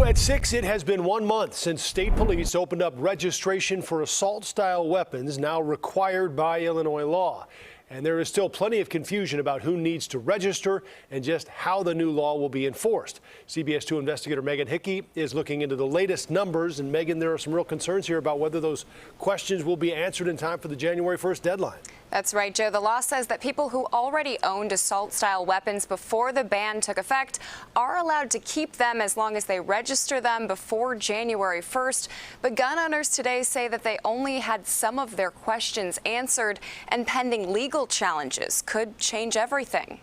New at 6, it has been 1 month since state police opened up registration for assault-style weapons now required by Illinois law. And there is still plenty of confusion about who needs to register and just how the new law will be enforced. CBS 2 investigator Megan Hickey is looking into the latest numbers. And Megan, there are some real concerns here about whether those questions will be answered in time for the January 1st deadline. That's right, Joe. The law says that people who already owned assault-style weapons before the ban took effect are allowed to keep them as long as they register them before January 1st. But gun owners today say that they only had some of their questions answered, and pending legal challenges could change everything.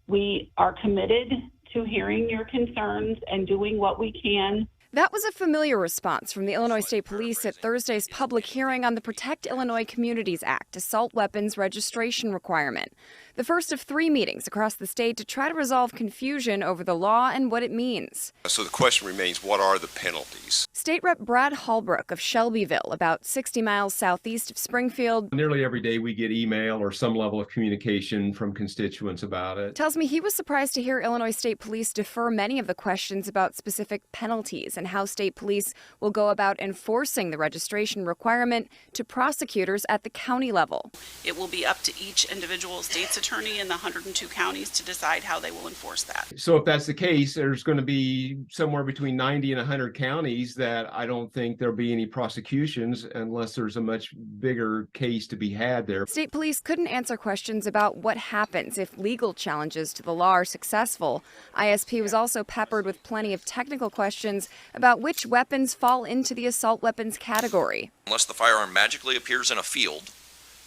We are committed to hearing your concerns and doing what we can. That was a familiar response from the Illinois State Police at Thursday's public hearing on the Protect Illinois Communities Act assault weapons registration requirement. The first of 3 meetings across the state to try to resolve confusion over the law and what it means. So the question remains, what are the penalties? State Rep Brad Hallbrook of Shelbyville, about 60 miles southeast of Springfield, nearly every day we get email or some level of communication from constituents about it. tells me he was surprised to hear Illinois State Police defer many of the questions about specific penalties and how state police will go about enforcing the registration requirement to prosecutors at the county level. It will be up to each individual state's attorney in the 102 counties to decide how they will enforce that. So if that's the case, there's going to be somewhere between 90 and 100 counties that I don't think there'll be any prosecutions unless there's a much bigger case to be had there. State police couldn't answer questions about what happens if legal challenges to the law are successful. ISP was also peppered with plenty of technical questions about which weapons fall into the assault weapons category. Unless the firearm magically appears in a field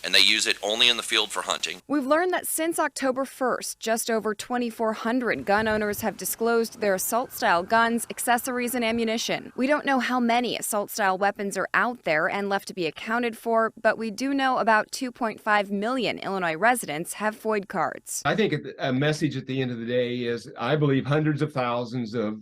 and they use it only in the field for hunting. We've learned that since October 1st, just over 2,400 gun owners have disclosed their assault-style guns, accessories, and ammunition. We don't know how many assault-style weapons are out there and left to be accounted for, but we do know about 2.5 million Illinois residents have FOID cards. I think a message at the end of the day is I believe hundreds of thousands of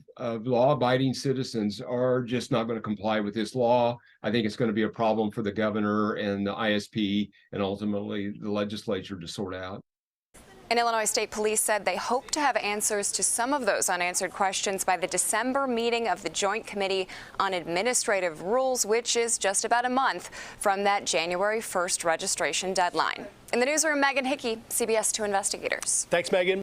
law-abiding citizens are just not going to comply with this law. I think it's going to be a problem for the governor and the ISP and ultimately the legislature to sort out. And Illinois State Police said they hope to have answers to some of those unanswered questions by the December meeting of the Joint Committee on Administrative Rules, which is just about a month from that January 1st registration deadline. In the newsroom, Megan Hickey, CBS 2 Investigators. Thanks, Megan.